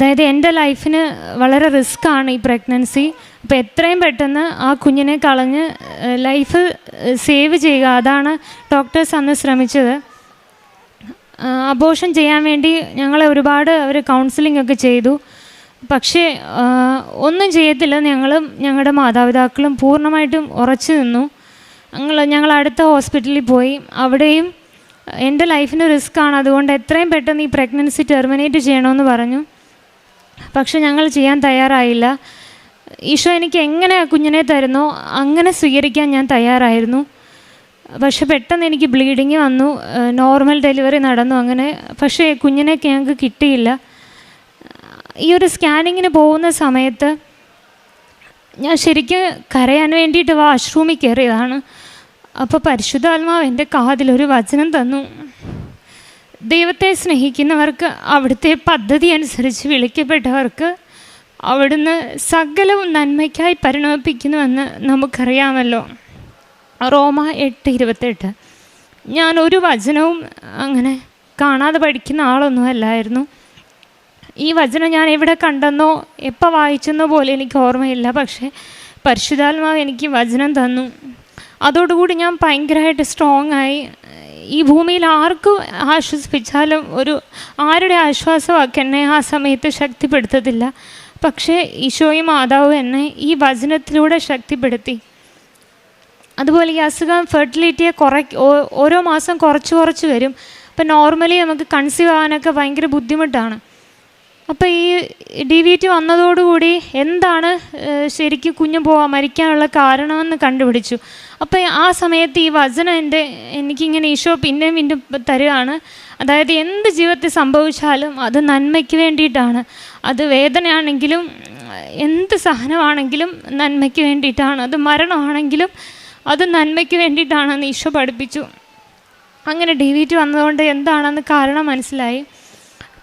അതായത് എൻ്റെ ലൈഫിന് വളരെ റിസ്ക്കാണ് ഈ പ്രഗ്നൻസി. അപ്പോൾ എത്രയും പെട്ടെന്ന് ആ കുഞ്ഞിനെ കളഞ്ഞ് ലൈഫ് സേവ് ചെയ്യുക, അതാണ് ഡോക്ടേഴ്സ് അന്ന് ശ്രമിച്ചത്. അബോർഷൻ ചെയ്യാൻ വേണ്ടി ഞങ്ങളെ ഒരുപാട് അവർ കൗൺസിലിംഗ് ഒക്കെ ചെയ്തു. പക്ഷേ ഒന്നും ചെയ്യത്തില്ല. ഞങ്ങളും ഞങ്ങളുടെ മാതാപിതാക്കളും പൂർണ്ണമായിട്ടും ഉറച്ചു നിന്നു. ഞങ്ങൾ അടുത്ത ഹോസ്പിറ്റലിൽ പോയി. അവിടെയും എൻ്റെ ലൈഫിന് റിസ്ക്കാണ്, അതുകൊണ്ട് എത്രയും പെട്ടെന്ന് ഈ പ്രഗ്നൻസി ടെർമിനേറ്റ് ചെയ്യണമെന്ന് പറഞ്ഞു. പക്ഷെ ഞങ്ങൾ ചെയ്യാൻ തയ്യാറായില്ല. ഈശോ എനിക്ക് എങ്ങനെ കുഞ്ഞിനെ തരുന്നോ അങ്ങനെ സ്വീകരിക്കാൻ ഞാൻ തയ്യാറായിരുന്നു. പക്ഷെ പെട്ടെന്ന് എനിക്ക് ബ്ലീഡിങ് വന്നു, നോർമൽ ഡെലിവറി നടന്നു അങ്ങനെ. പക്ഷേ കുഞ്ഞിനെ ഞങ്ങൾക്ക് കിട്ടിയില്ല. ഈ ഒരു സ്കാനിങ്ങിന് പോകുന്ന സമയത്ത് ഞാൻ ശരിക്കും കരയാൻ വേണ്ടിയിട്ട് വാഷ്റൂമിൽ കയറിയതാണ്. അപ്പോൾ പരിശുദ്ധാത്മാവ് എൻ്റെ കാതിലൊരു വചനം തന്നു. ദൈവത്തെ സ്നേഹിക്കുന്നവർക്ക്, അവിടുത്തെ പദ്ധതി അനുസരിച്ച് വിളിക്കപ്പെട്ടവർക്ക് അവിടുന്ന് സകലവും നന്മയ്ക്കായി പരിണമിപ്പിക്കുന്നുവെന്ന് നമുക്കറിയാമല്ലോ. റോമ 8:28. ഞാൻ ഒരു വചനവും അങ്ങനെ കാണാതെ പഠിക്കുന്ന ആളൊന്നുമല്ലായിരുന്നു. ഈ വചനം ഞാൻ എവിടെ കണ്ടെന്നോ എപ്പോൾ വായിച്ചെന്നോ പോലെ എനിക്ക് ഓർമ്മയില്ല. പക്ഷേ പരിശുദ്ധാത്മാവ് എനിക്ക് വചനം തന്നു. അതോടുകൂടി ഞാൻ ഭയങ്കരമായിട്ട് സ്ട്രോങ് ആയി. ഈ ഭൂമിയിൽ ആർക്കും ആശ്വസിപ്പിച്ചാലും ആരുടെ ആശ്വാസമൊക്കെ എന്നെ ആ സമയത്ത് ശക്തിപ്പെടുത്തത്തില്ല. പക്ഷേ ഈശോയും മാതാവും എന്നെ ഈ വചനത്തിലൂടെ ശക്തിപ്പെടുത്തി. അതുപോലെ ഈ അസുഖം ഫെർട്ടിലിറ്റിയെ ഓരോ മാസം കുറച്ച് വരും. അപ്പം നോർമലി നമുക്ക് കൺസീവ് ആവാനൊക്കെ ഭയങ്കര ബുദ്ധിമുട്ടാണ്. അപ്പോൾ ഈ DVT വന്നതോടുകൂടി എന്താണ് ശരിക്കും കുഞ്ഞ് മരിക്കാനുള്ള കാരണമെന്ന് കണ്ടുപിടിച്ചു. അപ്പോൾ ആ സമയത്ത് ഈ വചനം എനിക്കിങ്ങനെ ഈശോ പിന്നെയും തരികയാണ്. അതായത് എന്ത് ജീവിതത്തിൽ സംഭവിച്ചാലും അത് നന്മയ്ക്ക് വേണ്ടിയിട്ടാണ്. അത് വേദനയാണെങ്കിലും എന്ത് സഹനമാണെങ്കിലും നന്മയ്ക്ക് വേണ്ടിയിട്ടാണ്. അത് മരണമാണെങ്കിലും അത് നന്മയ്ക്ക് വേണ്ടിയിട്ടാണെന്ന് ഈശോ പഠിപ്പിച്ചു. അങ്ങനെ DVT വന്നതുകൊണ്ട് എന്താണെന്ന് കാരണം മനസ്സിലായി.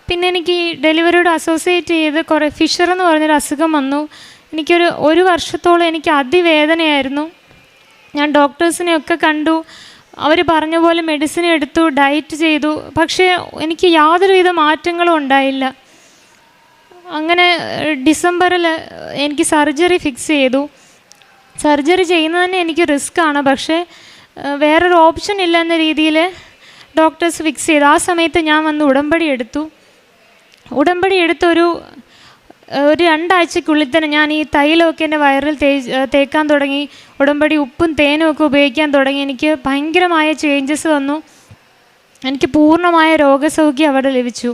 പിന്നെ എനിക്ക് ഈ ഡെലിവറിയോട് അസോസിയേറ്റ് ചെയ്ത് കുറേ ഫിഷർ എന്ന് പറഞ്ഞൊരു അസുഖം വന്നു. ഒരു വർഷത്തോളം എനിക്ക് അതിവേദനയായിരുന്നു. ഞാൻ ഡോക്ടേഴ്സിനെയൊക്കെ കണ്ടു. അവർ പറഞ്ഞ പോലെ മെഡിസിൻ എടുത്തു, ഡയറ്റ് ചെയ്തു. പക്ഷേ എനിക്ക് യാതൊരുവിധ മാറ്റങ്ങളും ഉണ്ടായില്ല. അങ്ങനെ ഡിസംബറിൽ എനിക്ക് സർജറി ഫിക്സ് ചെയ്തു. സർജറി ചെയ്യുന്നത് തന്നെ എനിക്ക് റിസ്ക്കാണ്. പക്ഷേ വേറൊരു ഓപ്ഷൻ ഇല്ല എന്ന രീതിയിൽ ഡോക്ടേഴ്സ് ഫിക്സ് ചെയ്തു. ആ സമയത്ത് ഞാൻ വന്ന് ഉടമ്പടി എടുത്തു. ഒരു 2 ആഴ്ചക്കുള്ളിൽ തന്നെ ഞാൻ ഈ തൈലമൊക്കെ എൻ്റെ വയറിൽ തേക്കാൻ തുടങ്ങി. ഉടമ്പടി ഉപ്പും തേനും ഒക്കെ ഉപയോഗിക്കാൻ തുടങ്ങി. എനിക്ക് ഭയങ്കരമായ ചേഞ്ചസ് വന്നു. എനിക്ക് പൂർണ്ണമായ രോഗസൗഖ്യം അവിടെ ലഭിച്ചു.